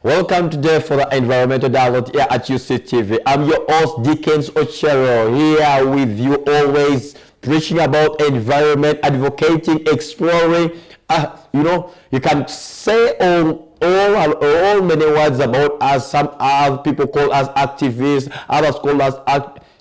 Welcome today for the Environmental Dialogue here at UCTV. I'm your host, Dickens Ochero, here with you always, preaching about environment, advocating, exploring. You can say all many words about us. Some other people call us activists, others call us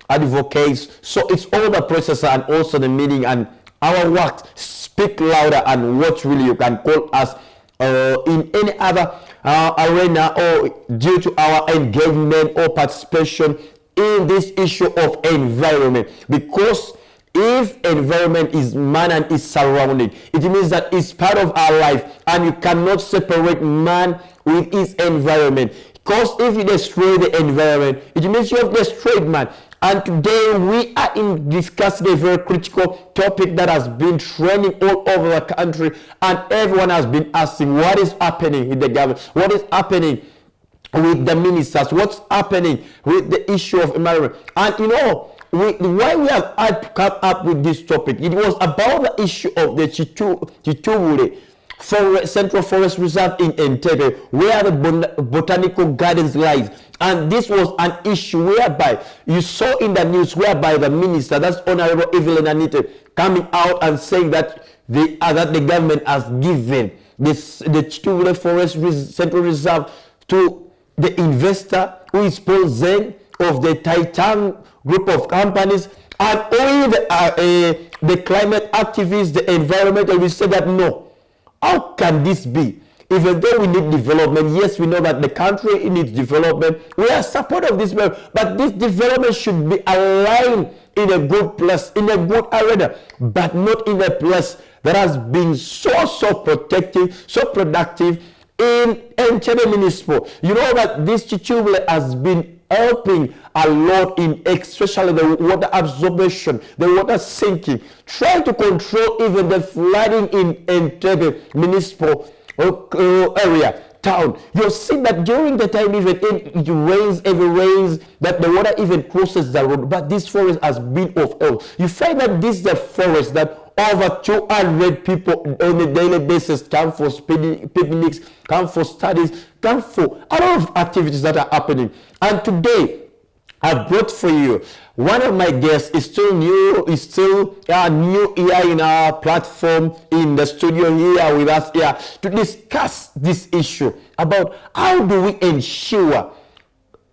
advocates. So it's all the process and also the meaning, and our work speak louder and what really you can call us in any other arena or due to our engagement or participation in this issue of environment. Because if environment is man and its surrounding, it means that it's part of our life, and you cannot separate man with his environment. Because if you destroy the environment, it means you have destroyed man. And today we are discussing a very critical topic that has been trending all over the country, and everyone has been asking what is happening in the government, what is happening with the ministers, what's happening with the issue of environment. And why we have had to come up with this topic, it was about the issue of the Kitubulu Central Forest Reserve in Entebbe, where the botanical gardens lies. And this was an issue whereby you saw in the news whereby the minister, that's Honorable Evelyn Anite, coming out and saying that the government has given the Kitubulu Forest Central Reserve to the investor who is Paul Zeng of the Tian Tang Group of companies, and only the climate activists, the environmentalists, we say that no. How can this be? Even though we need development, yes, we know that the country needs development. We are supportive of this, but this development should be aligned in a good place, in a good arena, but not in a place that has been so protective, so productive in Entebbe Municipal. You know that this Kitubulu has been helping a lot in especially the water absorption, the water sinking, trying to control even the flooding in Entebbe Municipal area, town. You'll see that during the time even it rains, that the water even crosses the road, but this forest has been of help. You find that this is a forest that over 200 people on a daily basis come for picnics, come for studies, come for a lot of activities that are happening. And today, I brought for you one of my guests is still new here in our platform in the studio here with us here to discuss this issue about how do we ensure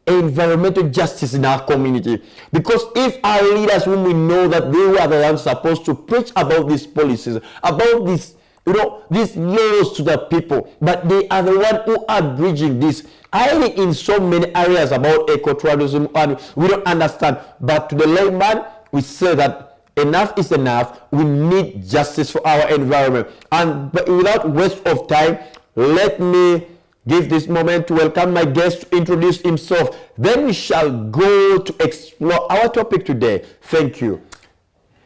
environmental justice in our community. Because if our leaders, whom we know that they were the ones supposed to preach about these policies, about this, these laws to the people, but they are the ones who are bridging this, highly in so many areas about ecotourism, and we don't understand. But to the layman, we say that enough is enough. We need justice for our environment. But without waste of time, let me give this moment to welcome my guest to introduce himself. Then we shall go to explore our topic today. Thank you.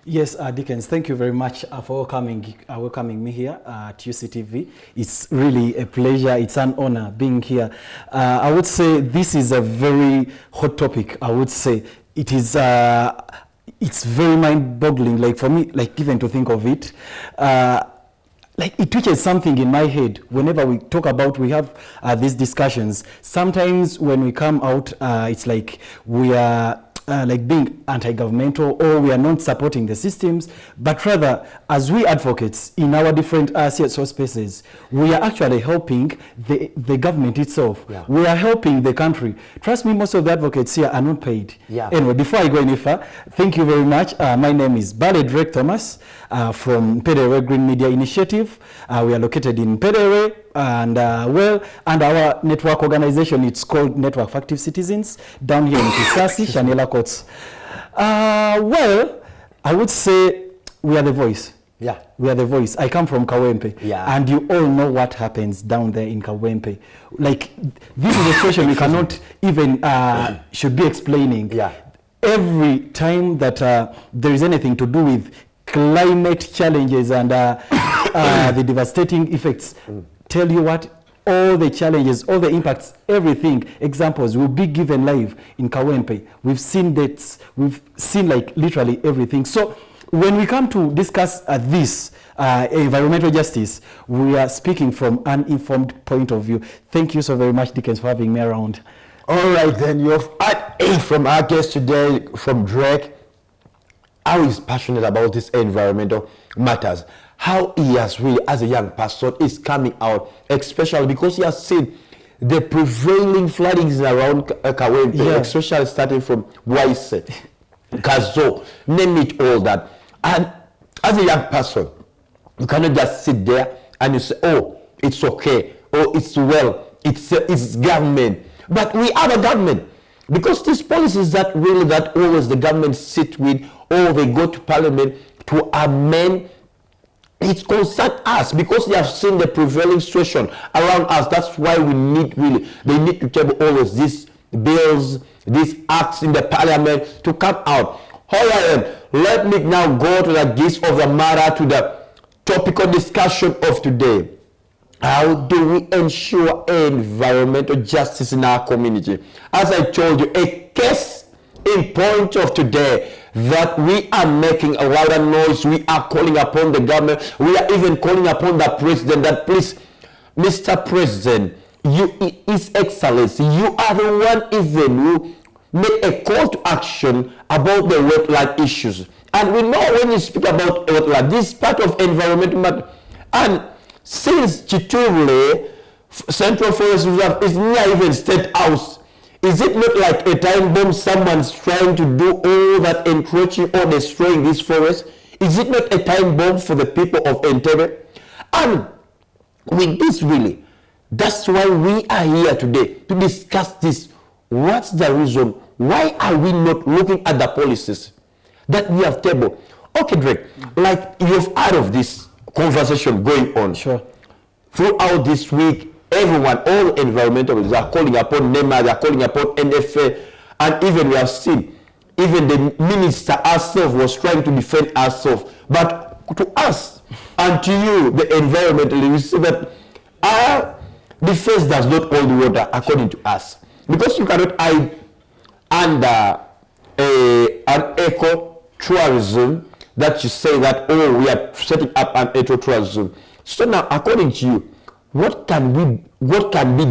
Yes, Dickens, thank you very much for welcoming me here at UCTV. It's really a pleasure. It's an honor being here. I would say this is a very hot topic. I would say it is. It's very mind-boggling. Like for me, like even to think of it. Like it touches something in my head whenever we talk about, we have these discussions. Sometimes when we come out, it's like we are like being anti-governmental, or we are not supporting the systems, but rather as we advocates in our different CSO spaces, we are actually helping the government itself. Yeah. We are helping the country. Trust me, most of the advocates here are not paid. Yeah. Anyway, before I go any further, thank you very much. My name is Mbale Thomas from Entebbe Green Media Initiative. We are located in Entebbe, and and our network organization, it's called Network for Active Citizens, down here in Kisasi, Shanela Courts. I would say we are the voice. Yeah. We are the voice. I come from Kawempe. Yeah. And you all know what happens down there in Kawempe. Like, this is a situation we cannot even, should be explaining. Yeah. Every time that there is anything to do with climate challenges and the devastating effects, tell you what, all the challenges, all the impacts, everything, examples will be given live in Kawempe. We've seen dates, we've seen like literally everything. So when we come to discuss this, environmental justice, we are speaking from an informed point of view. Thank you so very much, Dickens, for having me around. All right, then you've heard from our guest today, from Drake, how he's passionate about these environmental matters, how he has really, as a young person, is coming out, especially because he has seen the prevailing floodings around Kawempe, especially starting from Waise, Kazo, name it all that. And as a young person, you cannot just sit there and you say, oh, it's okay, oh, it's well, it's government. But we are the government, because these policies that always the government sit with, or they go to parliament to amend, it concerns us because they have seen the prevailing situation around us. That's why we need they need to table all of these bills, these acts in the parliament to come out. All right, let me now go to the gist of the matter, to the topical discussion of today. How do we ensure environmental justice in our community? As I told you, a case in point of today that we are making a louder noise. We are calling upon the government. We are even calling upon the president that, please, Mr. President, His Excellency, you are the one even who made a call to action about the wetland issues. And we know when you speak about wetland, this is part of environmental matter. And since Kitubulu Central Forest Reserve is near even State House, is it not like a time bomb? Someone's trying to do all that encroaching or destroying this forest? Is it not a time bomb for the people of Entebbe? And with this really, that's why we are here today to discuss this. What's the reason? Why are we not looking at the policies that we have tabled? Okay, Drake, like you've heard of this conversation going on. Sure. Throughout this week, everyone, all environmentalists are calling upon NEMA, they are calling upon NFA, and even we have seen, even the minister herself was trying to defend herself. But to us and to you, the environmentalists, we see that our defense does not hold water according to us. Because you cannot hide under an eco-tourism that you say that, oh, we are setting up an eco-tourism. So now, according to you, what can be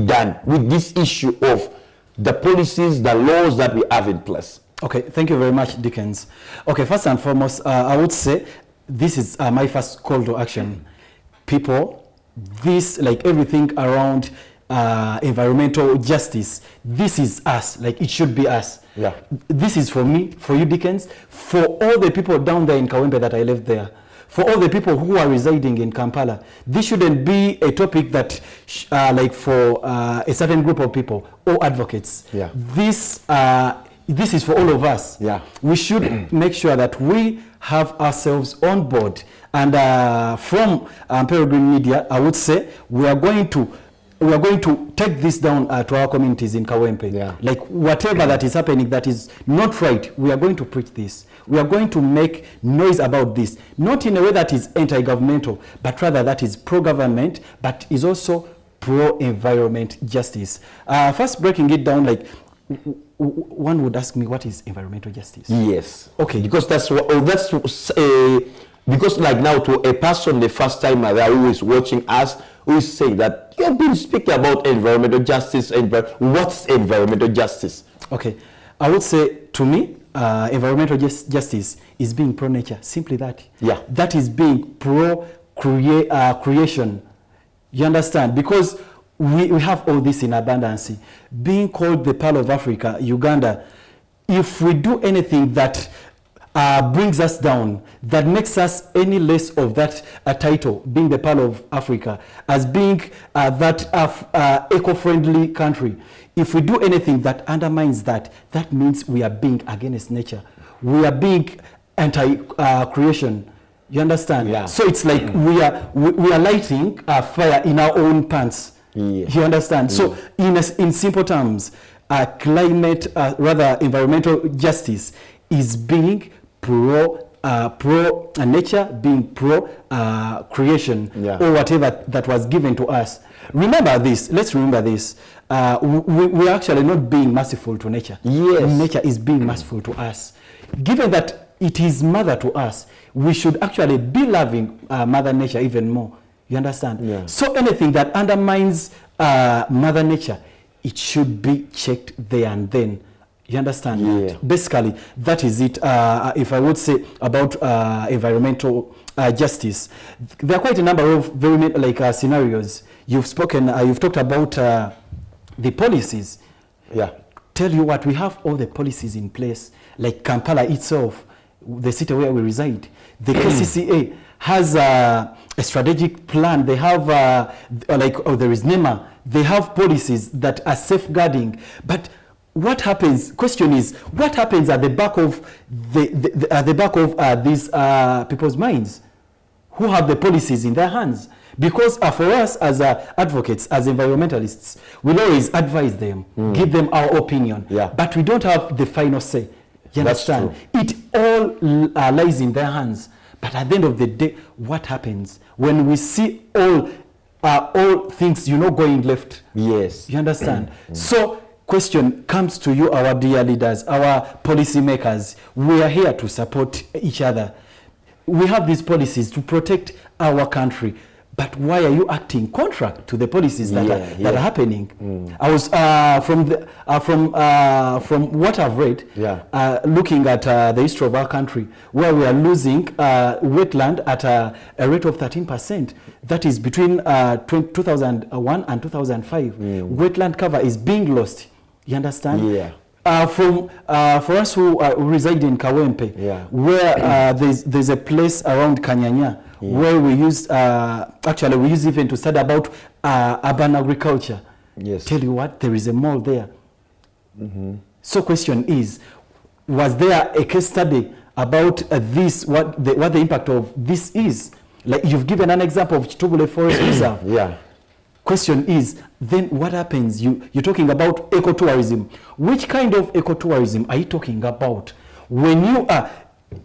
done with this issue of the policies, the laws that we have in place? Okay, thank you very much, Dickens. Okay, first and foremost, I would say this is my first call to action. People, this, like everything around environmental justice, this is us, like it should be us. Yeah. This is for me, for you, Dickens, for all the people down there in Kawempe that I left there, for all the people who are residing in Kampala. This shouldn't be a topic that like for a certain group of people or advocates. Yeah. This is for all of us. Yeah. We should make sure that we have ourselves on board. And from Peregrine Media, I would say we are going to take this down to our communities in Kawempe. Yeah. Like whatever that is happening that is not right, we are going to preach this. We are going to make noise about this, not in a way that is anti-governmental, but rather that is pro-government, but is also pro-environment justice. First, breaking it down, like one would ask me, what is environmental justice? Yes. Okay. Because because like now to a person, the first time who is watching us, who is saying that you have been speaking about environmental justice, what's environmental justice? Okay. I would say, to me, environmental justice is being pro-nature, simply that. Yeah. That is being pro-creation. You understand? Because we have all this in abundance. Being called the Pearl of Africa, Uganda, if we do anything that brings us down, that makes us any less of that title, being the Pearl of Africa, as being that eco-friendly country, if we do anything that undermines that, that means we are being against nature. We are being anti-creation. You understand? Yeah. So it's like we are lighting a fire in our own pants. Yeah. You understand? So in simple terms, climate, rather environmental justice is being pro nature, being pro creation, or whatever that was given to us. Remember this. Let's remember this. We're actually not being merciful to nature. Yes. Nature is being merciful to us. Given that it is mother to us. We should actually be loving Mother Nature even more. You understand? Yeah. So anything that undermines Mother Nature, it should be checked there and then. You understand? Yeah. Basically, that is it. If I would say about environmental justice, there are quite a number of very scenarios. You've spoken. You've talked about the policies. Yeah. Tell you what, we have all the policies in place, like Kampala itself, the city where we reside. The KCCA has a strategic plan. They have there is NEMA. They have policies that are safeguarding. But what happens? Question is, what happens at the back of these people's minds, who have the policies in their hands? Because for us as advocates, as environmentalists, we'll always advise them, give them our opinion, but we don't have the final say. You understand? It all lies in their hands. But at the end of the day, what happens when we see all things, going left? Yes. You understand? So, question comes to you, our dear leaders, our policymakers. We are here to support each other. We have these policies to protect our country. But why are you acting contrary to the policies that are happening? I was from what I've read, looking at the history of our country, where we are losing wetland at a rate of 13%. That is between 2001 and 2005. Wetland cover is being lost. You understand? Yeah. For us who reside in Kawempe, where there's a place around Kanyanya, where we use, actually we use even to study about urban agriculture. Yes. Tell you what, there is a mall there. So question is, was there a case study about this, what the impact of this is? Like you've given an example of Kitubulu Forest Reserve. Question is, then what happens? You're talking about ecotourism. Which kind of ecotourism are you talking about? When you are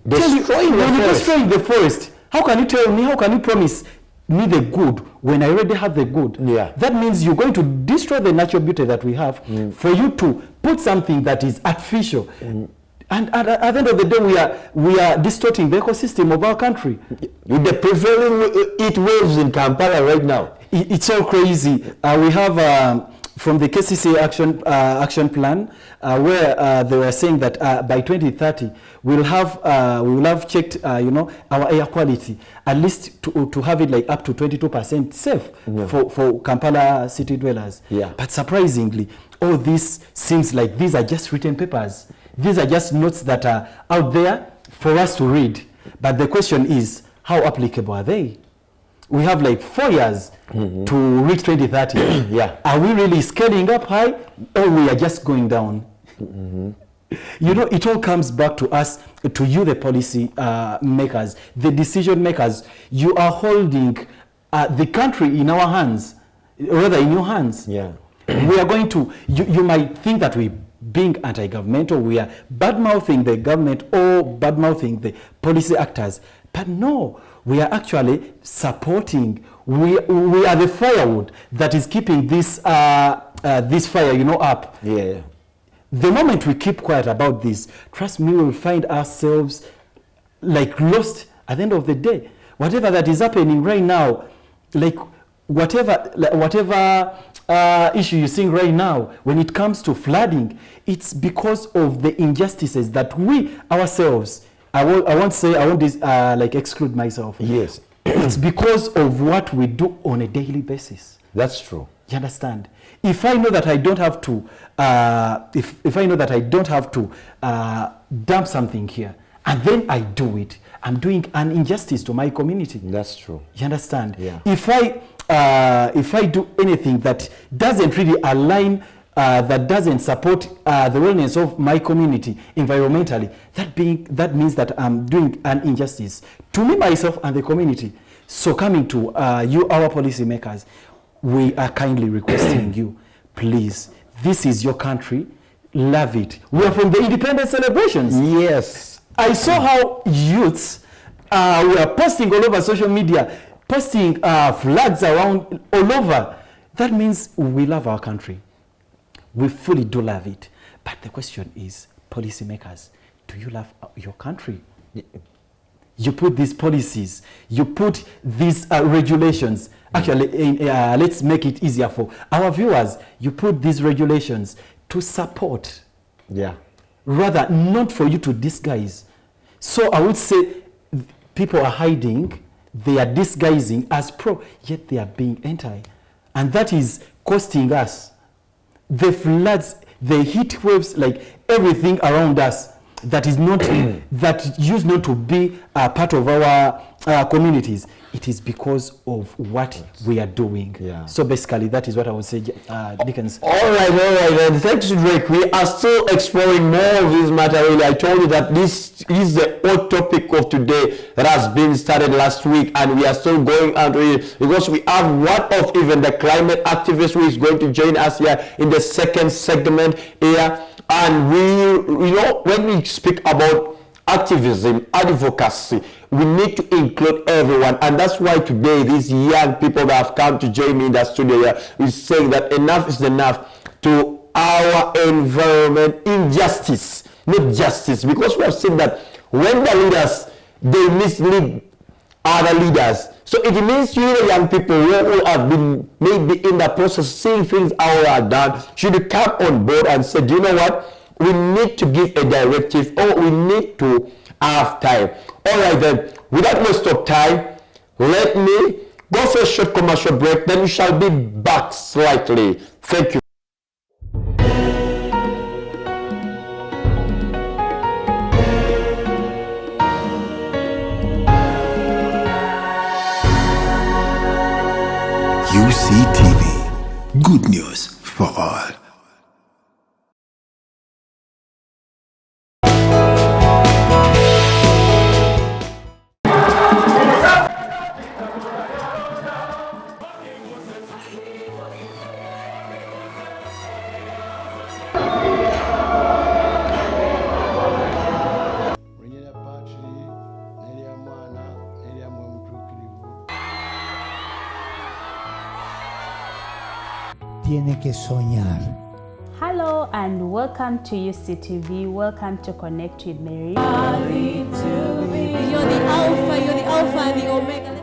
destroying the forest, how can you tell me, how can you promise me the good when I already have the good? That means you're going to destroy the natural beauty that we have for you to put something that is artificial. And at the end of the day, we are distorting the ecosystem of our country. With the prevailing heat waves in Kampala right now. It's all crazy. We have from the KCC action plan, where they were saying that by 2030 we will have checked our air quality, at least to have it like up to 22% safe for Kampala city dwellers. But surprisingly, all this seems like these are just written papers. These are just notes that are out there for us to read. But the question is, how applicable are they? We have like 4 years to reach 2030. Are we really scaling up high, or we are just going down? It all comes back to us, to you, the policy makers, the decision makers. You are holding the country in our hands, rather in your hands. We are going to, you might think that we being anti-governmental, we are bad-mouthing the government or bad-mouthing the policy actors. But no, we are actually supporting, we are the firewood that is keeping this this fire, up. The moment we keep quiet about this, trust me, we will find ourselves like lost at the end of the day. Whatever that is happening right now, like whatever issue you're seeing right now, when it comes to flooding, it's because of the injustices that we ourselves, I won't exclude myself. It's because of what we do on a daily basis. That's true. You understand? If I know that I don't have to, if I know that I don't have to dump something here, and then I do it, I'm doing an injustice to my community. That's true. You understand? If I do anything that doesn't really align, that doesn't support the wellness of my community environmentally, that means that I'm doing an injustice to me, myself, and the community. So coming to you, our policymakers, we are kindly requesting you, please, this is your country, love it. We are from the independence celebrations. I saw how youths were posting all over social media, posting flags around all over. That means we love our country. We fully do love it. But the question is, policymakers, do you love your country? You put these policies, you put these regulations. Actually, let's make it easier for our viewers. You put these regulations to support, rather not for you to disguise. So I would say people are hiding, they are disguising as pro, yet they are being anti. And that is costing us. The floods, the heat waves, like everything around us that is not, that used not to be a part of our communities, it is because of what we are doing. So basically, that is what I would say, Dickens. All right, and thanks, Drake. We are still exploring more of this matter. Really, I told you that this is the hot topic of today that has been started last week, and we are still going on to it because we have one of even the climate activist who is going to join us here in the second segment here. And we, you know, when we speak about activism, advocacy, we need to include everyone, and that's why today these young people that have come to join me in the studio here is saying that enough is enough to our environment injustice, not justice, because we have seen that when the leaders, they mislead other leaders. So it means you, the young people who have been maybe in the process seeing things how they are done, should come on board and say, do you know what? We need to give a directive, or we need to have time. All right then, without waste of time, let me go for a short commercial break, then we shall be back slightly. Thank you. UCTV, good news for all. Tiene que soñar. Hello and welcome to UCTV. Welcome to Connect with Mary. You're the Alpha and the Omega.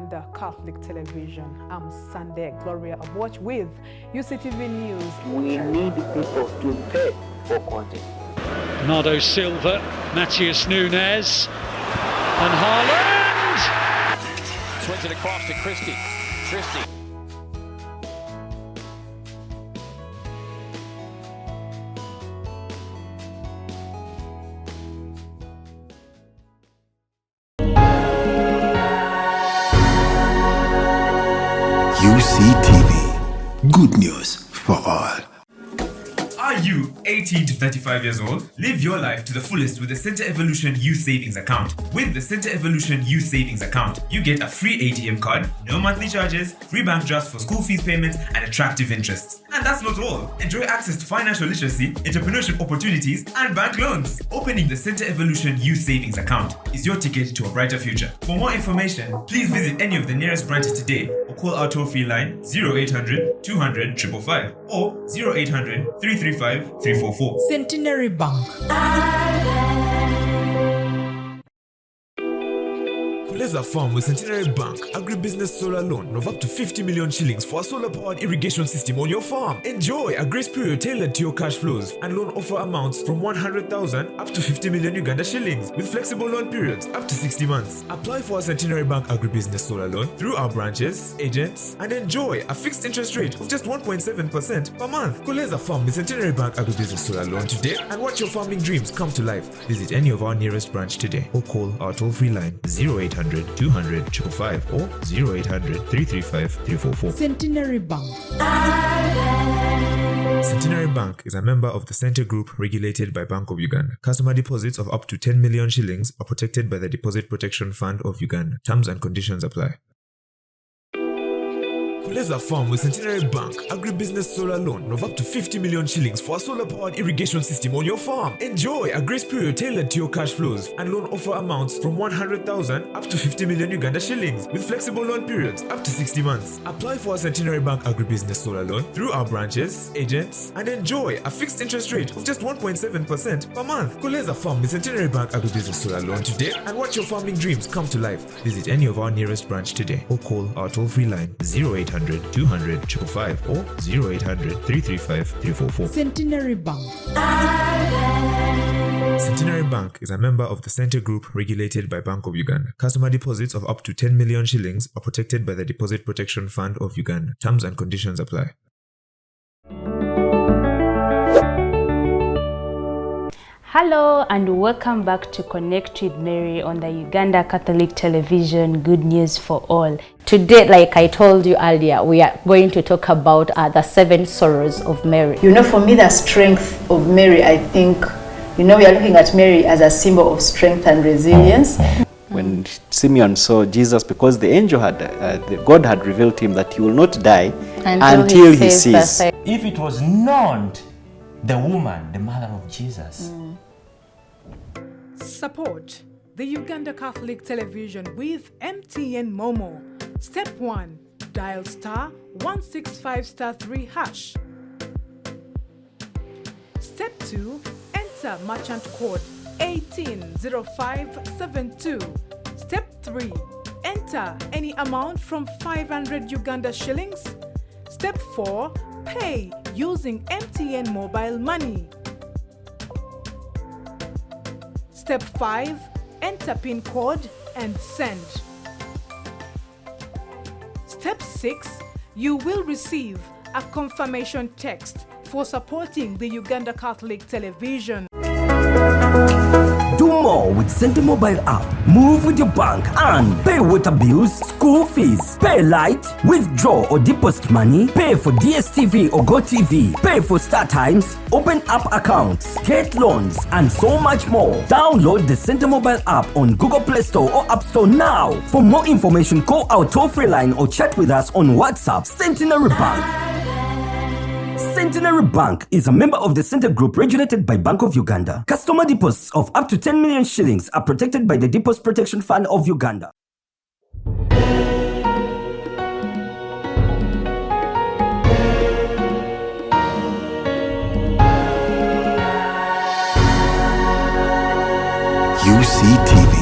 The Catholic television. I'm Sunday Gloria Watch with UCTV News. We need people to pay for content. Bernardo Silva, Matheus Nunes, and Haaland! Swings it across to Christie. UCTV, good news for all. Are you 18 to 35 years old? Live your life to the fullest with the Center Evolution Youth Savings Account. With the Center Evolution Youth Savings Account, you get a free ATM card, no monthly charges, free bank drafts for school fees payments, and attractive interests. And that's not all. Enjoy access to financial literacy, entrepreneurship opportunities, and bank loans. Opening the Center Evolution Youth Savings Account is your ticket to a brighter future. For more information, please visit any of the nearest branches today or call our toll-free line 0800 200 555 or 0800 335 344. Centenary Bank. Kuleza Farm with Centenary Bank, agribusiness solar loan of up to 50 million shillings for a solar-powered irrigation system on your farm. Enjoy a grace period tailored to your cash flows and loan offer amounts from 100,000 up to 50 million Uganda shillings with flexible loan periods up to 60 months. Apply for a Centenary Bank agribusiness solar loan through our branches, agents, and enjoy a fixed interest rate of just 1.7% per month. Kuleza Farm with Centenary Bank agribusiness solar loan today and watch your farming dreams come to life. Visit any of our nearest branch today or call our toll-free line 0800 200 555 or 0800 335 344. Centenary Bank. Centenary Bank is a member of the Center Group regulated by Bank of Uganda. Customer deposits of up to 10 million shillings are protected by the Deposit Protection Fund of Uganda. Terms and conditions apply. Kuleza Farm with Centenary Bank, agribusiness solar loan of up to 50 million shillings for a solar-powered irrigation system on your farm. Enjoy a grace period tailored to your cash flows and loan offer amounts from 100,000 up to 50 million Uganda shillings with flexible loan periods up to 60 months. Apply for a Centenary Bank agribusiness solar loan through our branches, agents, and enjoy a fixed interest rate of just 1.7% per month. Kuleza Farm with Centenary Bank agribusiness solar loan today and watch your farming dreams come to life. Visit any of our nearest branch today or call our toll-free line 0800 200 555 or 0800 335 344. Centenary Bank. Centenary Bank is a member of the Center Group regulated by Bank of Uganda. Customer deposits of up to 10 million shillings are protected by the Deposit Protection Fund of Uganda. Terms and conditions apply. Hello and welcome back to Connect with Mary on the Uganda Catholic Television, Good News for All. Today, like I told you earlier, we are going to talk about the 7 sorrows of Mary. You know, for me, the strength of Mary, I think, we are looking at Mary as a symbol of strength and resilience. When Simeon saw Jesus, because the angel had, God had revealed to him that he will not die until he sees. If it was not the woman, the mother of Jesus. Support the Uganda Catholic Television with MTN Momo. Step 1. Dial *165*3#. Step 2. Enter merchant code 180572. Step 3. Enter any amount from 500 Uganda shillings. Step 4. Pay using MTN mobile money. Step 5. Enter PIN code and send. Step 6. You will receive a confirmation text for supporting the Uganda Catholic Television. Do more with Center Mobile app. Move with your bank and pay water bills, school fees, pay light, withdraw or deposit money, pay for DSTV or GoTV, pay for Star Times, open app accounts, get loans, and so much more. Download the Center Mobile app on Google Play Store or App Store now. For more information, call our toll-free line or chat with us on WhatsApp. Centenary Bank. Centenary Bank is a member of the Center Group regulated by Bank of Uganda. Customer deposits of up to 10 million shillings are protected by the Deposit Protection Fund of Uganda. UCTV.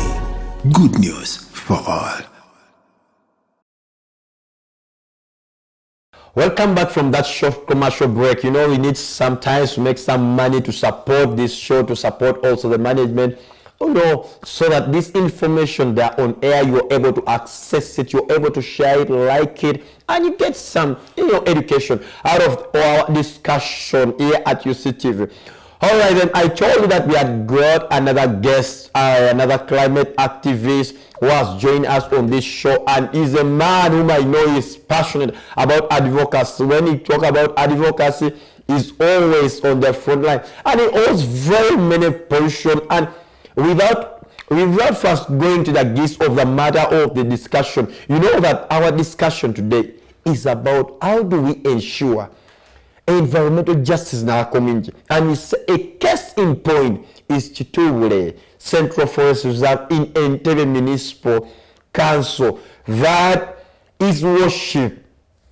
Good news for all. Welcome back from that short commercial break. You know, we need sometimes to make some money to support this show, to support also the management, you know, so that this information that on air, you're able to access it, you're able to share it, like it, and you get some, you know, education out of our discussion here at UCTV. All right, then I told you that we had got another guest, another climate activist who has joined us on this show, and is a man whom I know is passionate about advocacy. When he talks about advocacy, he's always on the front line, and he holds very many positions. And without first going to the gist of the matter of the discussion, you know that our discussion today is about how do we ensure environmental justice in our community. And it's a case in point is Kitubulu Central Forest Reserve in Entebbe Municipal Council, that His Worship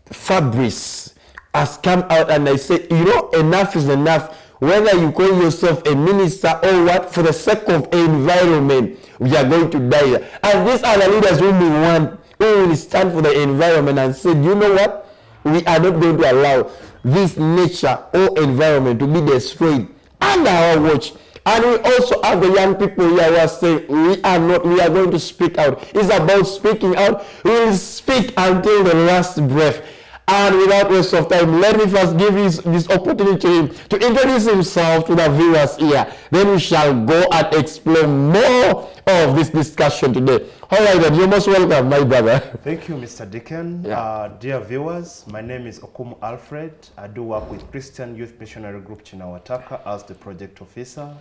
Fabrice has come out and I say, you know, enough is enough. Whether you call yourself a minister or what, for the sake of environment, we are going to die. And these are the leaders whom we want, who will stand for the environment and say, you know what? We are not going to allow this nature or environment to be destroyed under our watch. And we also have the young people here who are saying, we are going to speak out. It's about speaking out. We will speak until the last breath. And without waste of time, let me first give this opportunity to him to introduce himself to the viewers here. Then we shall go and explore more of this discussion today. All right, then, you're most welcome, my brother. Thank you, Mr. Dickens. Dear viewers, my name is Okumu Alfred. I do work with Christian Youth Missionary Group Chinawataka as the project officer.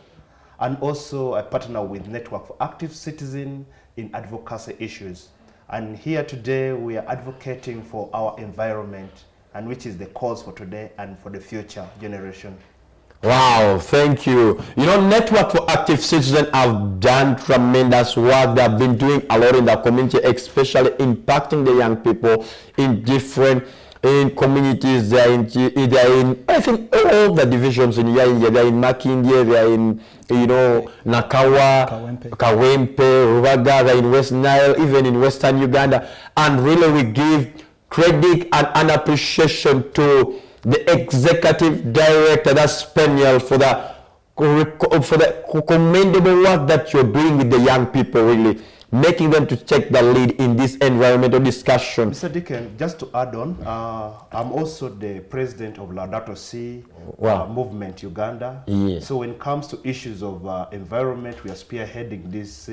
And also I partner with Network for Active Citizens in advocacy issues. And here today we are advocating for our environment, and which is the cause for today and for the future generation. Wow, thank you. You know, Network for Active Citizens have done tremendous work. They have been doing a lot in the community, especially impacting the young people in different communities. They are in I think all the divisions in Yaya. They are in Makindye, they are in, you know, Nakawa, Kawempe, Rubaga, they are in West Nile, even in Western Uganda. And really we give credit and an appreciation to the executive director, that's Peniel, for the commendable work that you're doing with the young people, really making them to take the lead in this environmental discussion. Mr. Dickens, just to add on, I'm also the president of Laudato Si movement Uganda. Yes. So when it comes to issues of environment, we are spearheading this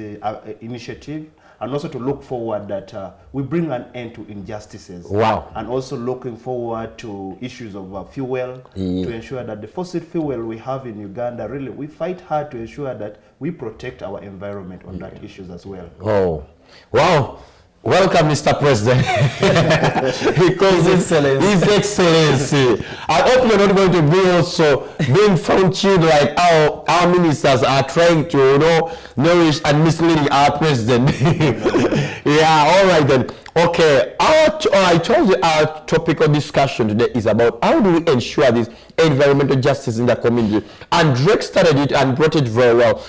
initiative, and also to look forward that we bring an end to injustices. Wow. And also looking forward to issues of fuel, to ensure that the fossil fuel we have in Uganda, really, we fight hard to ensure that we protect our environment on that issues as well. Oh, wow. Welcome, Mr. President. Because His Excellency. I hope you're not going to be also being found like our ministers are trying to, you know, nourish and misleading our president. Yeah, all right then. Okay, I told you our topic of discussion today is about how do we ensure this environmental justice in the community. And Drake started it and brought it very well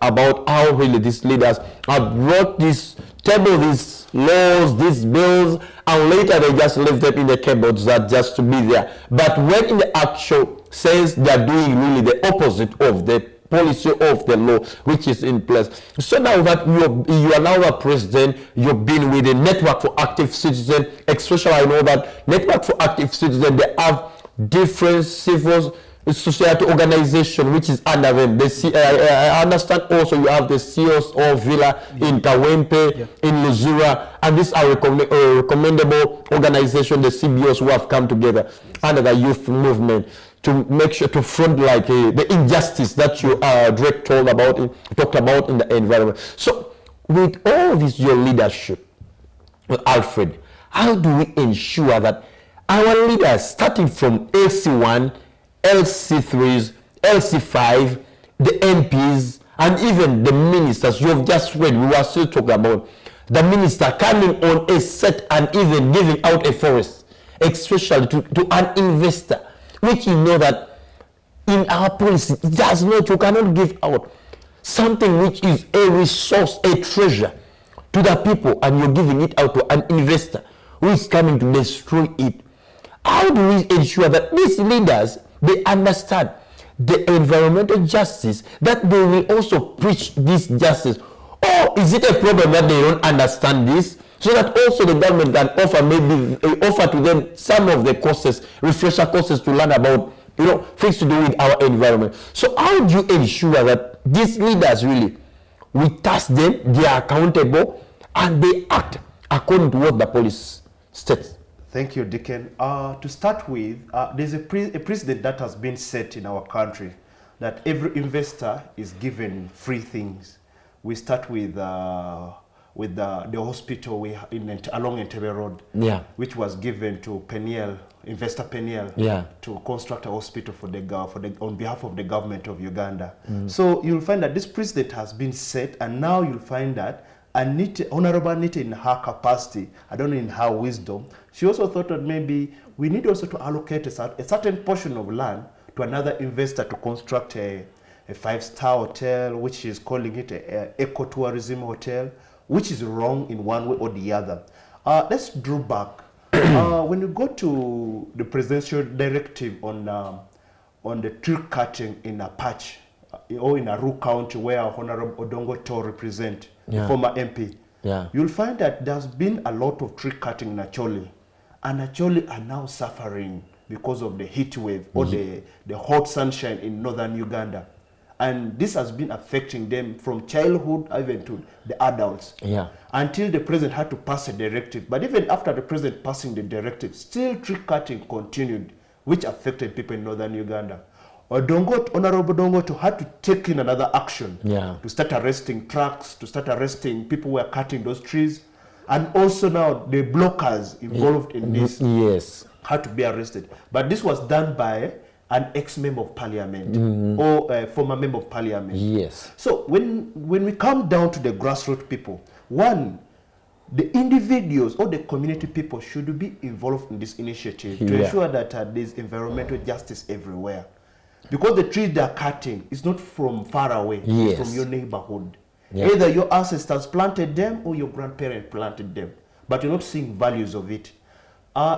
about how really these leaders have brought this table, these laws, these bills, and later they just leave them in the cupboards that just to be there. But when in the actual sense, they are doing really the opposite of the policy of the law which is in place. So now that you are now a president, you've been with the Network for Active Citizens, especially I know that Network for Active Citizens, they have different civil society organization which is under them. I understand also you have the CEOs of Villa in Kawempe, in Luzura, and these are recommendable organization, the CBOs who have come together under the youth movement to make sure to front like the injustice that you Drake talked about in the environment. So with all this your leadership, Alfred, how do we ensure that our leaders, starting from LC1, LC3s, LC5, the MPs, and even the ministers you have just read, we were still talking about the minister coming on a set and even giving out a forest, especially to an investor, which you know that in our policy does not, you cannot give out something which is a resource, a treasure to the people, and you're giving it out to an investor who is coming to destroy it. How do we ensure that these leaders, they understand the environmental justice, that they will also preach this justice? Or is it a problem that they don't understand this, so that also the government can offer to them some of the courses, refresher courses to learn about, you know, things to do with our environment? So how do you ensure that these leaders really, we task them, they are accountable, and they act according to what the policy states? Thank you, Dickens. To start with, there's a precedent that has been set in our country that every investor is given free things. We start with the hospital along Entebbe Road, which was given to Peniel, investor Peniel, to construct a hospital on behalf of the government of Uganda. So you'll find that this precedent has been set, and now you'll find that Honorable Anita, in her capacity, I don't know, in her wisdom, she also thought that maybe we need also to allocate a certain portion of land to another investor to construct a 5-star hotel, which she's calling it an ecotourism hotel, which is wrong in one way or the other. Let's draw back. When you go to the presidential directive on the tree cutting in Apache, or in Aru County, where Honorable Odongo Tor represents, the former MP, you'll find that there's been a lot of tree cutting in Acholi, and Acholi are now suffering because of the heat wave or the hot sunshine in northern Uganda. And this has been affecting them from childhood even to the adults, until the president had to pass a directive. But even after the president passing the directive, still tree cutting continued, which affected people in northern Uganda. Honorable Dongoto had to take in another action to start arresting trucks, to start arresting people who were cutting those trees. And also now the blockers involved in this had to be arrested. But this was done by an ex-member of parliament or a former member of parliament. Yes. So when we come down to the grassroots people, one, the individuals or the community people should be involved in this initiative to ensure that there's environmental justice everywhere. Because the trees they are cutting is not from far away, it's from your neighborhood. Either your ancestors planted them or your grandparents planted them, but you're not seeing values of it.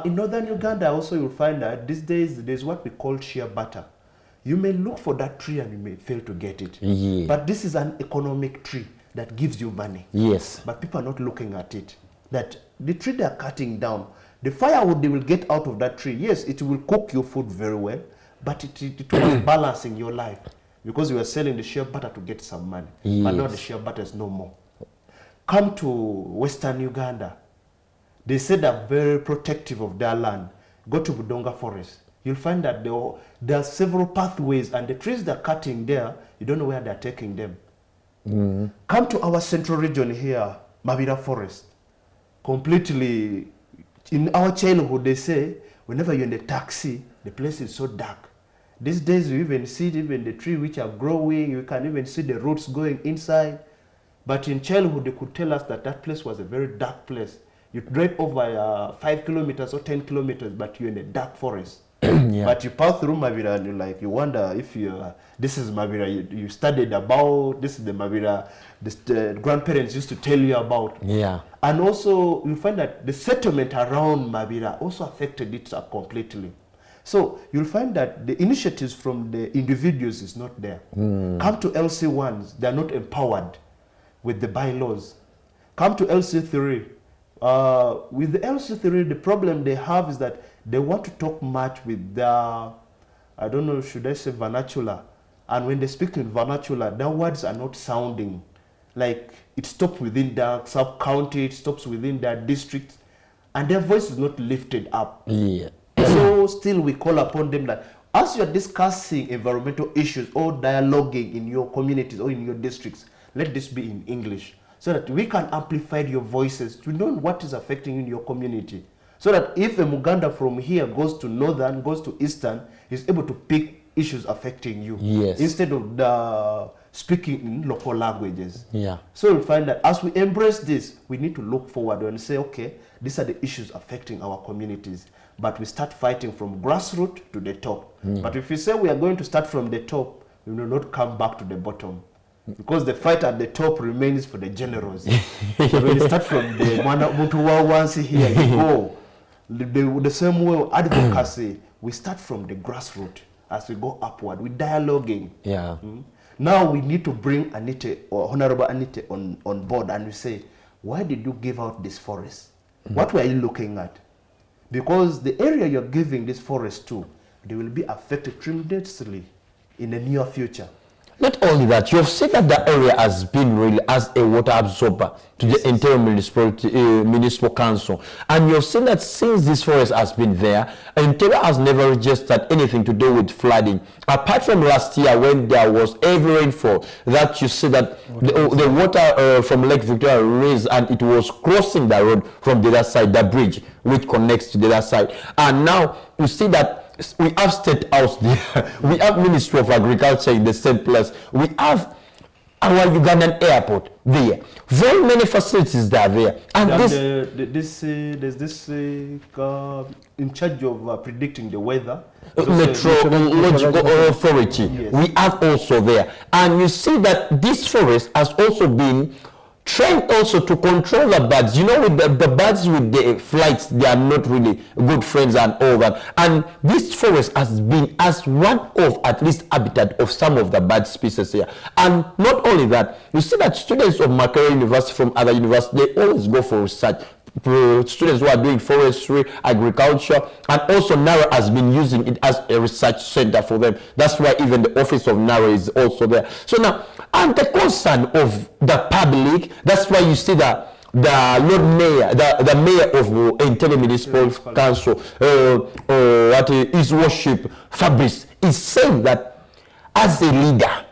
In northern Uganda also you'll find that these days there's what we call shea butter. You may look for that tree and you may fail to get it. But this is an economic tree that gives you money. But people are not looking at it. That the tree they are cutting down, the firewood they will get out of that tree, yes, it will cook your food very well, but it will be balancing your life. Because you are selling the shea butter to get some money. But now the shea butter is no more. Come to Western Uganda. They said they're very protective of their land. Go to Budonga Forest. You'll find that there are several pathways, and the trees they're cutting there, you don't know where they're taking them. Come to our central region here, Mabira Forest. Completely, in our childhood, they say, whenever you're in the taxi, the place is so dark. These days you even see even the trees which are growing, you can even see the roots going inside. But in childhood they could tell us that that place was a very dark place. You drive over 5 kilometers or 10 kilometers, but you're in a dark forest. But you pass through Mabira and you wonder if this is Mabira you studied about, this is the Mabira the grandparents used to tell you about. And also you find that the settlement around Mabira also affected it completely. So you'll find that the initiatives from the individuals is not there. Come to LC1s, they are not empowered with the bylaws. Come to LC3. With the LC3, the problem they have is that they want to talk much with their, I don't know, should I say vernacular? And when they speak in vernacular, their words are not sounding like it stops within their sub-county, it stops within their district, and their voice is not lifted up. So still we call upon them that as you're discussing environmental issues or dialoguing in your communities or in your districts, let this be in English so that we can amplify your voices to know what is affecting you in your community. So that if a Muganda from here goes to northern, goes to eastern, is able to pick issues affecting you instead of speaking in local languages. So you'll find that as we embrace this, we need to look forward and say, okay, these are the issues affecting our communities. But we start fighting from grassroots to the top. But if we say we are going to start from the top, we will not come back to the bottom. Because the fight at the top remains for the generals. So when you start from the Mutuwa once here, you go. The same way advocacy, we start from the grassroots as we go upward. We're dialoguing. Now we need to bring Anita, or Honorable Anita, on board, and we say, why did you give out this forest? What were you looking at? Because the area you're giving this forest to, they will be affected tremendously in the near future. Not only that, you have said that the area has been really as a water absorber to the entire municipal council. And you have seen that since this forest has been there, Entebbe has never registered anything to do with flooding. Apart from last year when there was heavy rainfall, that you see that the water from Lake Victoria raised and it was crossing the road from the other side, the bridge which connects to the other side. And now you see that we have State House there, we have Ministry of Agriculture in the same place, we have our Ugandan airport there. Very many facilities that are there. And there's this in charge of predicting the weather. Meteorological authority. We have also there. And you see that this forest has also been trained also to control the birds. You know, with the birds with the flights, they are not really good friends and all that. And this forest has been as one of at least habitat of some of the bird species here. And not only that, you see that students of Makerere University from other universities, they always go for research. Students who are doing forestry, agriculture, and also NARA has been using it as a research center for them. That's why even the office of NARA is also there. So now, and the concern of the public, that's why you see that the Lord Mayor, the Mayor of Entebbe Municipal Council, His Worship Fabrice, is saying that as a leader,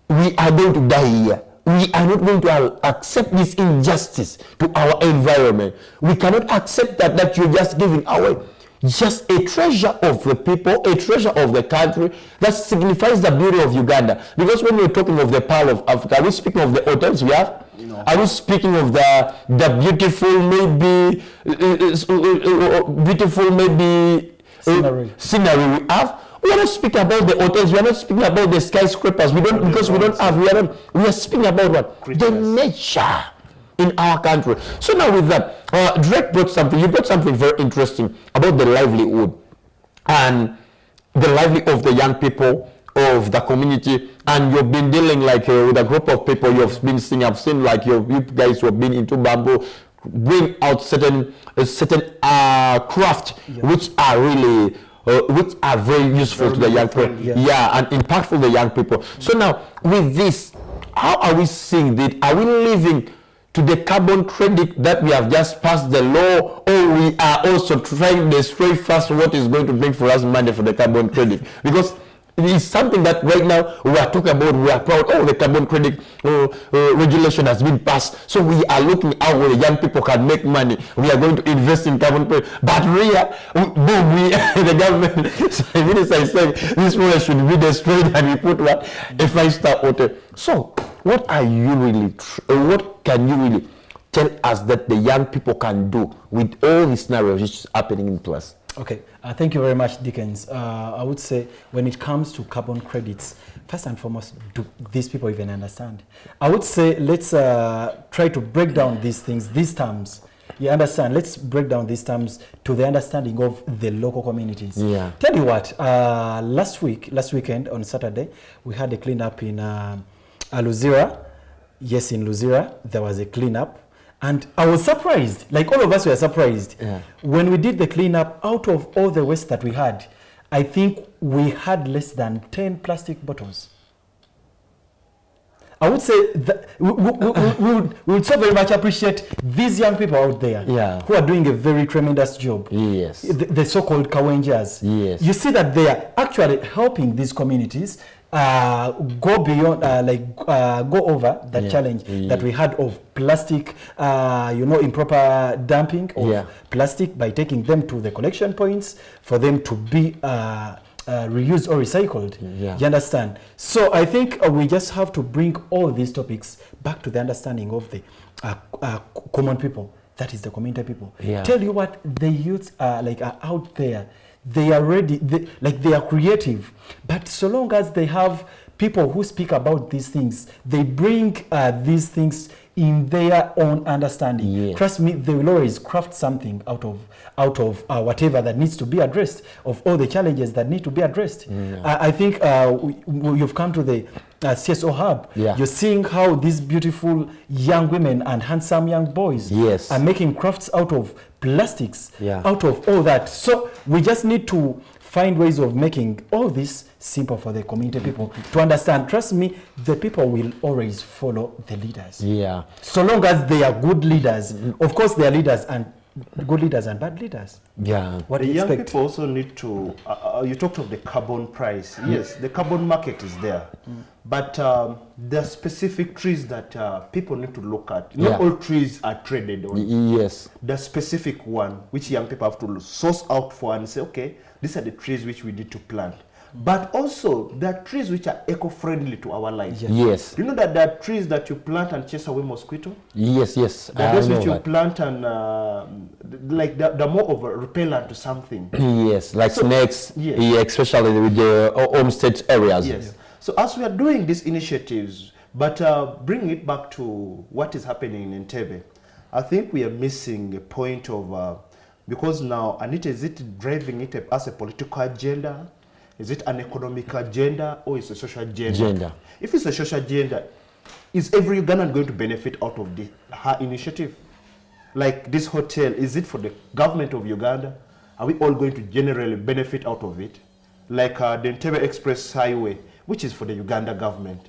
we are going to die here. we are not going to accept this injustice to our environment. We cannot accept that you're just giving away just a treasure of the people, a treasure of the country that signifies the beauty of Uganda. Because when we're talking of the Pearl of Africa, are we speaking of the hotels we have? Are we speaking of the beautiful, scenery we have? We are not speaking about the hotels. We are not speaking about the skyscrapers. We are speaking about what? The nature in our country. So now with that, Drake brought something very interesting about the livelihood and the livelihood of the young people of the community. And you've been dealing like with a group of people you've been seeing. I've seen like you guys who have been into bamboo, bring out certain craft which are really which are very useful to the young people, and impactful to the young people. So now with this, how are we seeing that? Are we living to the carbon credit that we have just passed the law, or we are also trying to destroy first what is going to bring for us money for the carbon credit? Because it is something that right now we are talking about. We are proud, the carbon credit regulation has been passed. So we are looking how the young people can make money. We are going to invest in carbon credit. But the government, so the minister is saying this forest should be destroyed and we put a 5-star hotel. So what can you really tell us that the young people can do with all these scenarios which is happening in place? Okay, thank you very much, Dickens. I would say when it comes to carbon credits, first and foremost, do these people even understand? I would say let's try to break down these things, these terms. You understand? Let's break down these terms to the understanding of the local communities. Yeah. Tell you what, last weekend on Saturday, we had a cleanup in Luzira. Yes, in Luzira, there was a cleanup. And I was surprised, like all of us were surprised. When we did the cleanup, out of all the waste that we had, I think we had less than 10 plastic bottles. I would say that we would so very much appreciate these young people out there who are doing a very tremendous job. Yes. The so-called Kawenjas. Yes. You see that they are actually helping these communities go beyond, go over the challenge that we had of plastic, improper dumping of plastic by taking them to the collection points for them to be reused or recycled. You understand? So I think we just have to bring all these topics back to the understanding of the common people. That is the community people. Tell you what, the youths are out there. They are ready, they are creative. But so long as they have people who speak about these things, they bring these things in their own understanding. Trust me, they will always craft something out of whatever that needs to be addressed, of all the challenges that need to be addressed. I think you've come to the CSO hub. You're seeing how these beautiful young women and handsome young boys are making crafts out of plastics, out of all that. So we just need to find ways of making all this simple for the community people to understand. Trust me, the people will always follow the leaders. So long as they are good leaders. Of course, they are leaders and good leaders and bad leaders. What do you young expect? people also need to, you talked of the carbon price. Yes, the carbon market is there. But there are specific trees that people need to look at. Not all trees are traded on. The specific one, which young people have to source out for and say, okay, these are the trees which we need to plant. But also, there are trees which are eco-friendly to our lives. You know that there are trees that you plant and chase away mosquito? There are those which you plant and they're more of a repellent to something. Like snakes, especially with the homestead areas. So as we are doing these initiatives, but bring it back to what is happening in Entebbe, I think we are missing a point of, because now, Anita, is it driving it as a political agenda? Is it an economic agenda, or is it a social agenda? If it's a social agenda, is every Ugandan going to benefit out of her initiative? Like this hotel, is it for the government of Uganda? Are we all going to generally benefit out of it? Like the Entebbe Express Highway, which is for the Uganda government.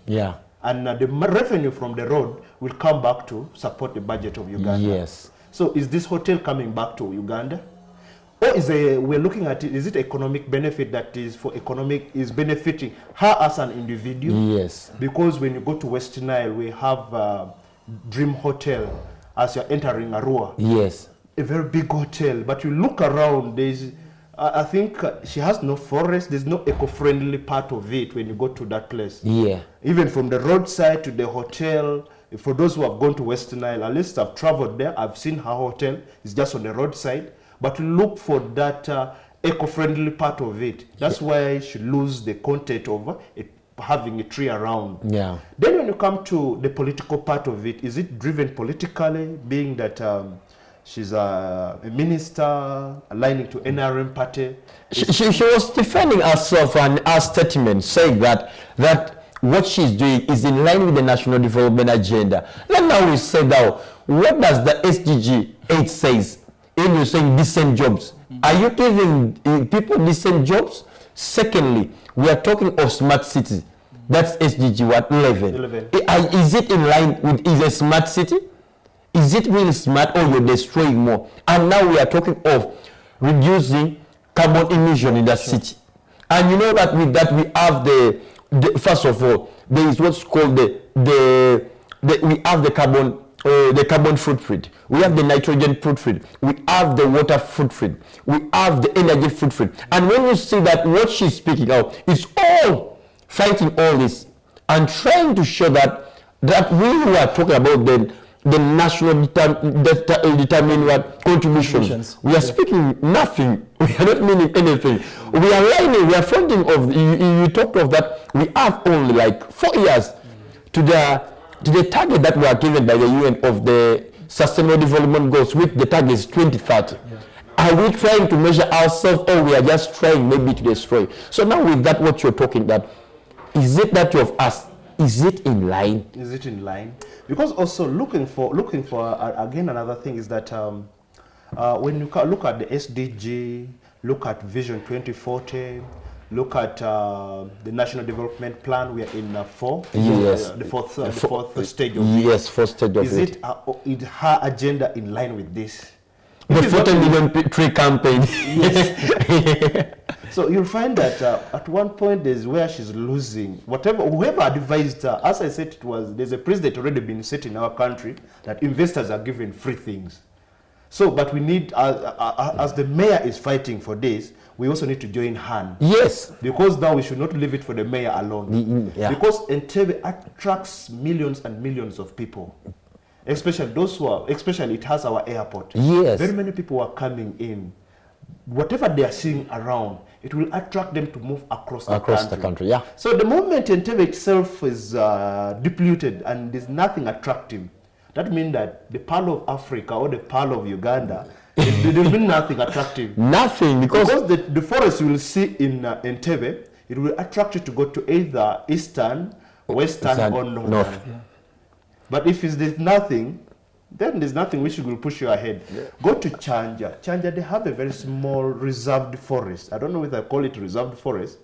And the revenue from the road will come back to support the budget of Uganda. So is this hotel coming back to Uganda? Or we're looking at it, is it economic benefit that is benefiting her as an individual? Yes. Because when you go to West Nile, we have Dream Hotel as you're entering Arua. Yes. A very big hotel, but you look around, there's, I think she has no forest, there's no eco-friendly part of it when you go to that place. Yeah. Even from the roadside to the hotel, for those who have gone to West Nile, at least I've traveled there, I've seen her hotel, it's just on the roadside. But look for that eco-friendly part of it. That's why she lose the content of having a tree around. Yeah. Then when you come to the political part of it, is it driven politically, being that she's a minister aligning to NRM party? She was defending herself and her statement saying that what she's doing is in line with the National Development Agenda. Then now we say now, what does the SDG 8 says? If you're saying decent jobs, are you giving people decent jobs? Secondly, we are talking of smart cities. That's SDG what 11. Is it in line with is a smart city? Is it really smart, or you're destroying more? And now we are talking of reducing carbon emission in the city. And you know that with that we have the first of all, there is what's called we have the carbon footprint, we have the nitrogen footprint, we have the water footprint, we have the energy footprint. And when you see that what she's speaking out is all fighting all this and trying to show that we who are talking about the national determined what contributions. We are speaking nothing. We are not meaning anything. We are lining. We are fronting of. You talked of that. We have only like 4 years to the target that we are given by the UN of the Sustainable Development Goals, which the target is 2030. Are we trying to measure ourselves, or we are just trying maybe to destroy? So now with that, what you're talking that, is it that you have asked? Is it in line? Is it in line? Because also looking for again, another thing is that when you look at the SDG, look at Vision 2040, look at the National Development Plan, we are in 4. Yes. The fourth stage of it. Yes, fourth stage of is it. Is her agenda in line with this? The 40 million tree campaign. Yes. So you'll find that at one point there's where she's losing. Whoever advised her, as I said, there's a precedent already been set in our country that investors are given free things. So, but we need, as the mayor is fighting for this, we also need to join hands. Yes. Because now we should not leave it for the mayor alone. Yeah. Because Entebbe attracts millions and millions of people. Especially those who are, especially it has our airport. Yes. Very many people are coming in. Whatever they are seeing around, it will attract them to move across the country. Yeah. So the moment Entebbe itself is depleted and there's nothing attractive, that means that the Pearl of Africa or the Pearl of Uganda, there'll be nothing attractive. Nothing, because the forest you will see in Entebbe, it will attract you to go to either eastern, western, or north. Yeah. But if there's nothing, then there's nothing which will push you ahead. Yeah. Go to Chanja. Chanja, they have a very small reserved forest. I don't know whether I call it reserved forest,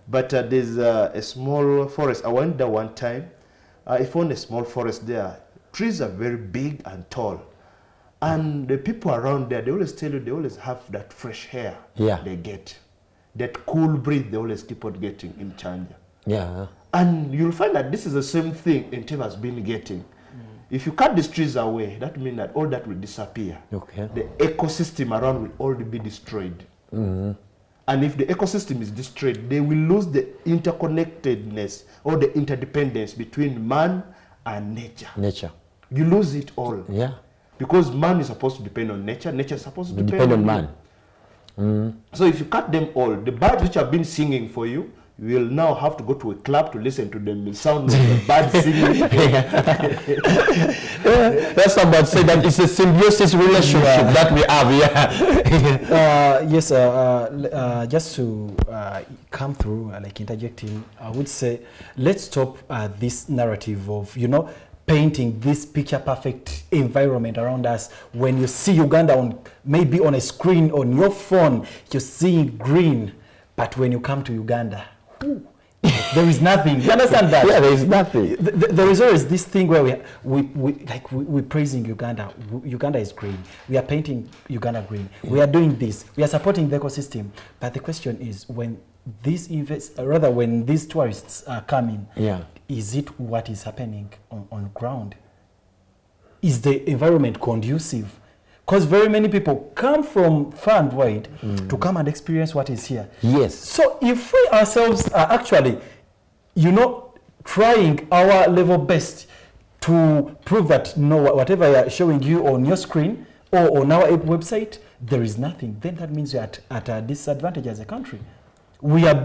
but there's a small forest. I went there one time. I found a small forest there. Trees are very big and tall. And the people around there, they always tell you they always have that fresh air they get. That cool breeze they always keep on getting in Chanja. Yeah. And you'll find that this is the same thing Entebbe has been getting. If you cut these trees away, that means that all that will disappear. Okay. The ecosystem around will already be destroyed. And if the ecosystem is destroyed, they will lose the interconnectedness or the interdependence between man and nature. You lose it all. Yeah. Because man is supposed to depend on nature, nature is supposed to depend on man. So if you cut them all, the birds which have been singing for you, you will now have to go to a club to listen to them. The sound of the birds singing. That's about say that it's a symbiosis relationship that we have. Yes, just to come through, like interjecting, I would say, let's stop this narrative of, painting this picture perfect environment around us. When you see Uganda maybe on a screen on your phone, you're seeing green, but when you come to Uganda, There is nothing. You understand that? Yeah, there is nothing. There is always this thing where we're praising Uganda. Uganda is green. We are painting Uganda green. We are doing this. We are supporting the ecosystem. But the question is, when when these tourists are coming, is it what is happening on ground? Is the environment conducive? Because very many people come from far and wide to come and experience what is here. Yes. So if we ourselves are actually, trying our level best to prove that whatever we are showing you on your screen or on our website, there is nothing, then that means we are at a disadvantage as a country. We are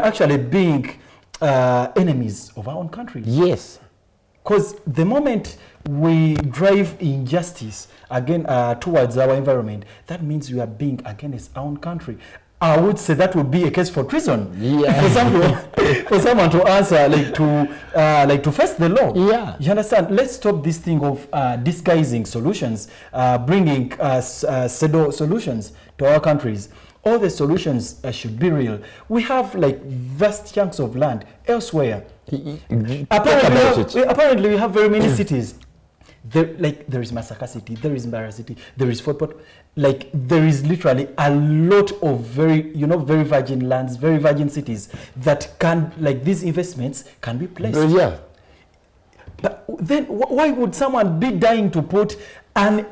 actually being enemies of our own country. Yes. Because the moment we drive injustice again towards our environment, that means we are being against our own country. I would say that would be a case for treason. Yeah. For someone to answer, to face the law. Yeah. You understand? Let's stop this thing of disguising solutions, bringing pseudo solutions to our countries. All the solutions should be real. We have vast chunks of land elsewhere. Apparently, we have very many cities. There is Masaka City, there is Mbara City, there is Fort Portal. There is literally a lot of very virgin lands, very virgin cities that can, these investments can be placed. Yeah. But then why would someone be dying to put an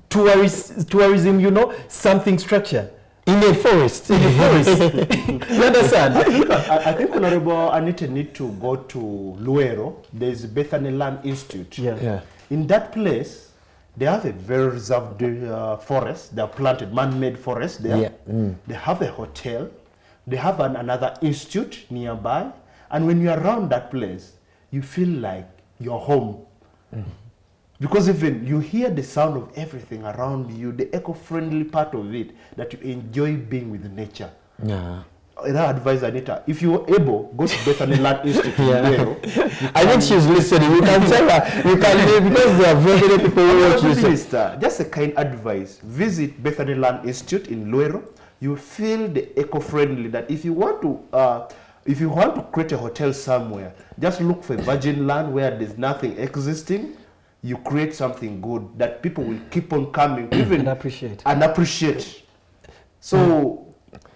tourism, something structure in a forest? In a forest. You understand? I think Honorable Anita need to go to Luero. There's Bethany Land Institute. Yeah. In that place, they have a very reserved forest. They have planted man-made forest there. Yeah. They have a hotel. They have another institute nearby. And when you're around that place, you feel like you're home. Because even you hear the sound of everything around you, the eco-friendly part of it, that you enjoy being with nature. Yeah. And I advise Anita, if you're able, go to Bethany Land Institute. I think she's listening. You can tell her. You can, because there are very many people who watch this. Just a kind advice. Visit Bethany Land Institute in Luero. You feel the eco-friendly, that if you want to create a hotel somewhere, just look for virgin land where there's nothing existing. You create something good that people will keep on coming even and appreciate. So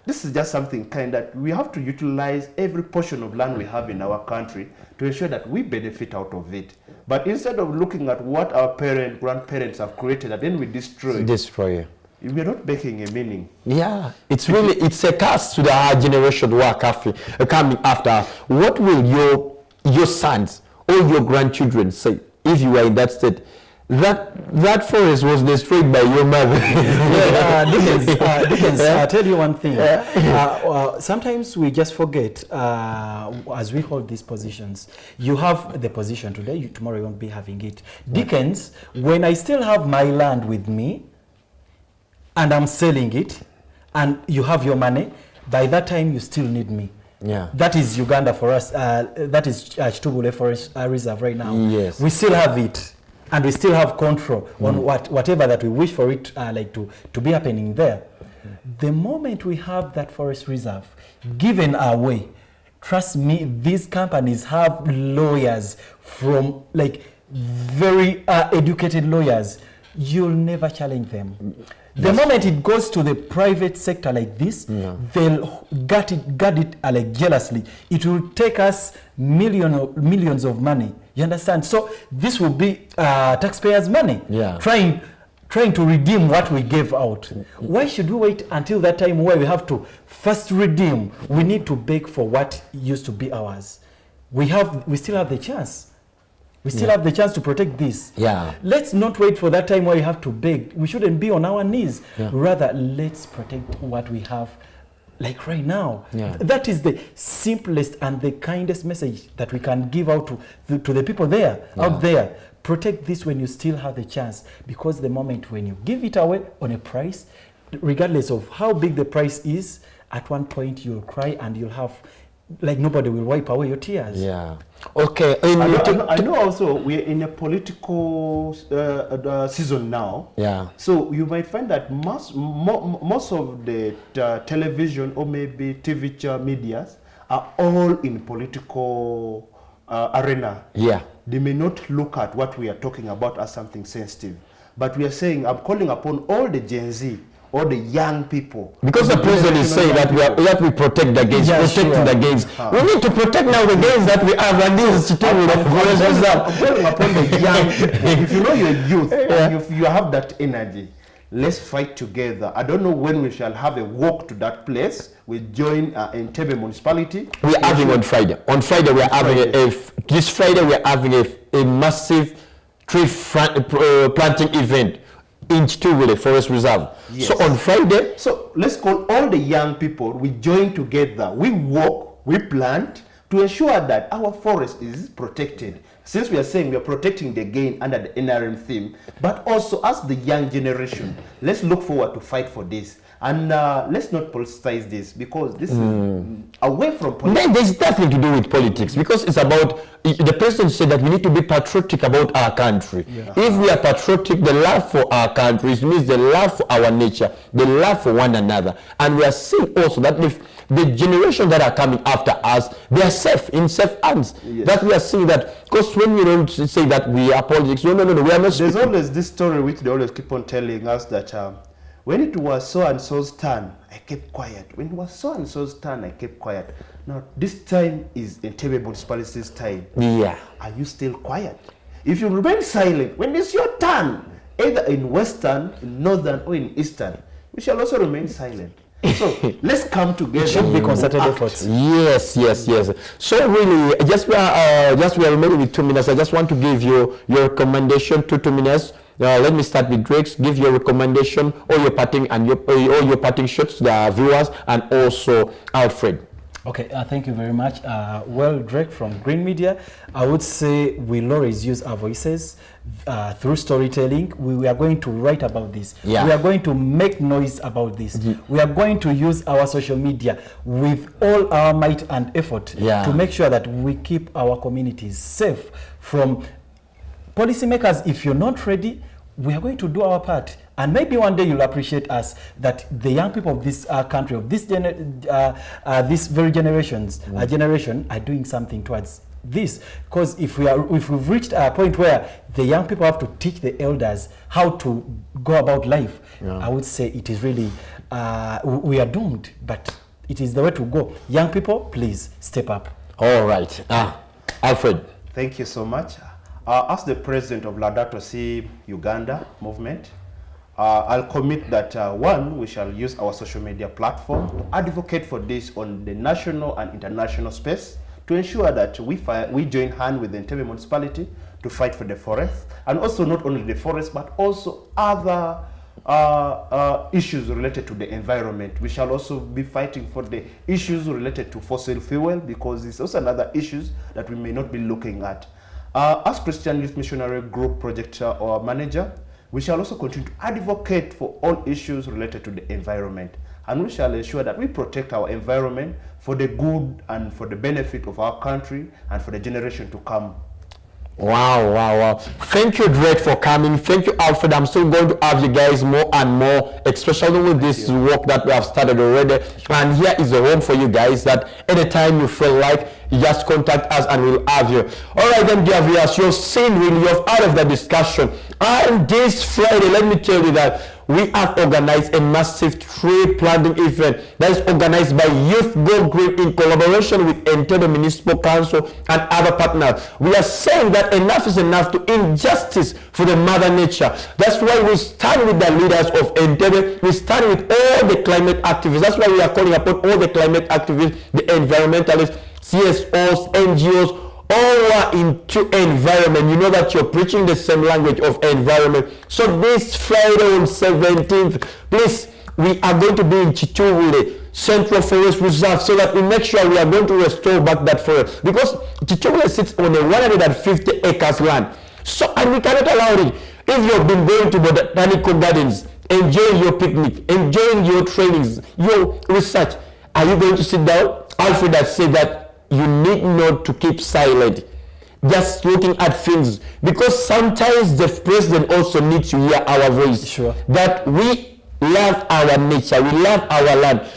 this is just something kind that we have to utilize every portion of land we have in our country to ensure that we benefit out of it. But instead of looking at what our grandparents have created and then we destroy it, we are not making a meaning. Yeah, it's a curse to the generation who are coming after. What will your sons or your grandchildren say if you are in that state? That forest was destroyed by your mother. Dickens, I'll tell you one thing. Sometimes we just forget as we hold these positions. You have the position today, tomorrow you won't be having it. Dickens, when I still have my land with me and I'm selling it and you have your money, by that time you still need me. Yeah. That is Uganda for us. That is Kitubulu Forest Reserve right now. Yes. We still have it. And we still have control on whatever that we wish for it to be happening there. The moment we have that forest reserve given away, trust me, these companies have lawyers from very educated lawyers. You'll never challenge them. The moment it goes to the private sector like this, they'll guard it jealously. It will take us millions of money. You understand? So this will be taxpayers' money. Yeah. Trying to redeem what we gave out. Why should we wait until that time where we have to first redeem? We need to beg for what used to be ours. We still have the chance. We still have the chance to protect this. Yeah. Let's not wait for that time where we have to beg. We shouldn't be on our knees. Yeah. Rather, let's protect what we have, right now. Yeah. That is the simplest and the kindest message that we can give out to the people out there. Protect this when you still have the chance. Because the moment when you give it away on a price, regardless of how big the price is, at one point you'll cry and you'll have, nobody will wipe away your tears. Yeah. Okay. I know also we're in a political season now. Yeah. So you might find that most of the television or maybe TV medias are all in political arena. Yeah. They may not look at what we are talking about as something sensitive. But we are saying, I'm calling upon all the Gen Z, all the young people. Because the president is saying that we protect the gains, protecting the gains. We need to protect now the gains that we have, and this is I'm calling upon the young people. If you know your youth, and if you have that energy, let's fight together. I don't know when we shall have a walk to that place. We join Entebbe municipality. We are having on Friday. On Friday, we are having this Friday we are having a massive tree planting event in Kitubulu Forest Reserve. Yes. So on Friday, so let's call all the young people. We join together. We walk. We plant to ensure that our forest is protected. Since we are saying we are protecting the gain under the NRM theme, but also as the young generation, let's look forward to fight for this. And let's not politicize this, because this is away from politics. There's nothing to do with politics, because it's about, the president said that we need to be patriotic about our country. Yeah. If we are patriotic, the love for our country, it means the love for our nature, the love for one another. And we are seeing also that if the generation that are coming after us, they are safe, in safe hands. Yes. That we are seeing that, because when you don't say that we are politics, no, we are not. There's always this story which they always keep on telling us that when it was so-and-so's turn, I kept quiet. When it was so-and-so's turn, I kept quiet. Now, this time is Entebbe municipality's time. Yeah. Are you still quiet? If you remain silent, when it's your turn, either in Western, in Northern, or in Eastern, we shall also remain silent. So let's come together. It should be concerted efforts. Yes. So really, we are remaining with 2 minutes. I just want to give you your recommendation, 2 minutes. Let me start with Drake. Give your recommendation, or your parting and your parting shots to the viewers, and also Alfred. Okay, thank you very much. Well, Drake from Green Media, I would say we'll always use our voices through storytelling. We are going to write about this. Yeah. We are going to make noise about this. We are going to use our social media with all our might and effort to make sure that we keep our communities safe from policymakers. If you're not ready, we are going to do our part, and maybe one day you'll appreciate us, that the young people of this country, of this this very generation are doing something towards this. Because if we've reached a point where the young people have to teach the elders how to go about life, I would say it is really we are doomed. But it is the way to go. Young people, please step up. All right, Alfred. Thank you so much. As the president of Laudato Si Uganda movement, I'll commit that one, we shall use our social media platform to advocate for this on the national and international space, to ensure that we join hand with the Entebbe municipality to fight for the forest, and also not only the forest but also other issues related to the environment. We shall also be fighting for the issues related to fossil fuel, because it's also another issues that we may not be looking at. As Christian Youth Missionary Group project or manager, we shall also continue to advocate for all issues related to the environment, and we shall ensure that we protect our environment for the good and for the benefit of our country and for the generation to come. Wow. Thank you, Drake, for coming. Thank you, Alfred. I'm still going to have you guys more and more, especially with this work that we have started already. And here is a home for you guys, that anytime you feel like, you just contact us and we'll have you. All right, then, dear viewers, you've seen really, you've out of the discussion. And this Friday, let me tell you that we have organized a massive tree planting event that is organized by Youth Go Green in collaboration with Entebbe Municipal Council and other partners. We are saying that enough is enough to injustice for the mother nature. That's why we stand with the leaders of Entebbe. We stand with all the climate activists. That's why we are calling upon all the climate activists, the environmentalists, CSOs, NGOs, all are into environment. You know that you're preaching the same language of environment. So this Friday on 17th, please, we are going to be in Kitubulu Central Forest Reserve, so that we make sure we are going to restore back that forest, because Kitubulu sits on a 150 acres land. So, and we cannot allow it. If you've been going to botanical gardens, enjoying your picnic, enjoying your trainings, your research, are you going to sit down? Alfred has said that you need not to keep silent, just looking at things, because sometimes the president also needs to hear our voice. Sure. That we love our nature, we love our land.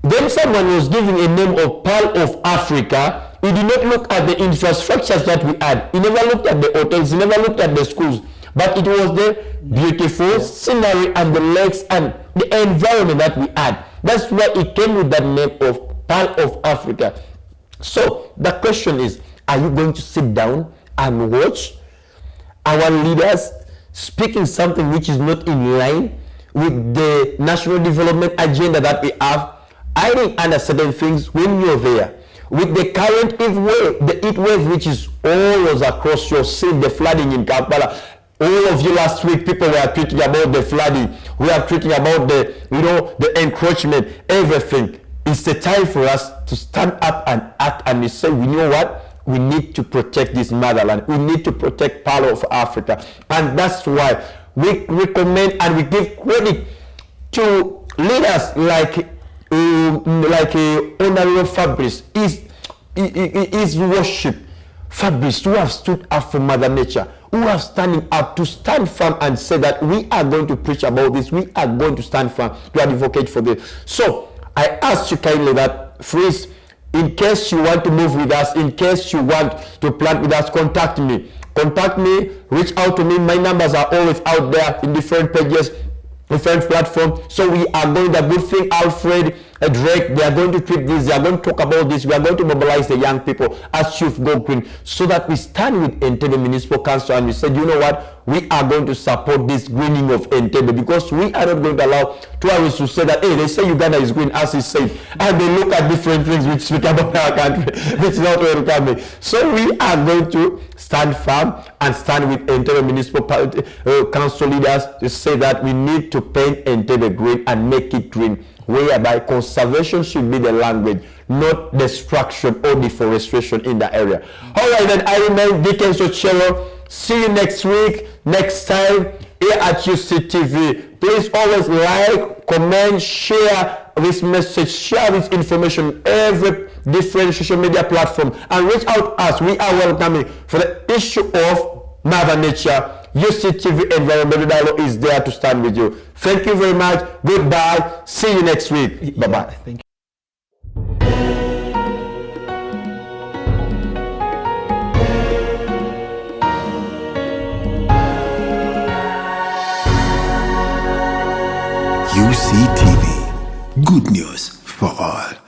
then someone was giving a name of Pearl of Africa. He did not look at the infrastructures that we had. He never looked at the hotels. He never looked at the schools. But it was the beautiful scenery and the lakes and the environment that we had. That's why it came with that name of Pearl of Africa. So the question is, are you going to sit down and watch our leaders speaking something which is not in line with the national development agenda that we have? I think under certain things, when you're there, with the current heat wave which is always across your city, the flooding in Kampala, all of you last week, people were tweeting about the flooding. We are tweeting about the encroachment, everything. It's the time for us to stand up and act and say, you know what? We need to protect this motherland. We need to protect part of Africa. And that's why we recommend and we give credit to leaders like Honorable Fabrice, his worship, Fabrice, who have stood up for Mother Nature, who are standing up to stand firm and say that we are going to preach about this, we are going to stand firm to advocate for this. So I ask you kindly that, please, in case you want to move with us, in case you want to plant with us, contact me. Contact me, reach out to me. My numbers are always out there in different pages, different platforms. So we are going to good thing, Alfred, Drake, they are going to tweet this, they are going to talk about this, we are going to mobilize the young people as Youth Go Green, so that we stand with Entebbe Municipal Council and we said, you know what, we are going to support this greening of Entebbe, because we are not going to allow tourists to say that, hey, they say Uganda is green, as is said, and they look at different things which speak about our country, which is not welcoming. So we are going to stand firm and stand with Entebbe Municipal Council leaders to say that we need to paint Entebbe green and make it green, whereby conservation should be the language, not destruction or deforestation in the area. All right, then I remain Dickens Ochero. See you next week, next time here at UCTV. Please always like, comment, share this message, share this information on every different social media platform, and reach out to us. We are welcoming for the issue of Mother Nature. UCTV Environmental Dialogue is there to stand with you. Thank you very much. Goodbye. See you next week. Bye-bye. Thank you. UCTV. Good news for all.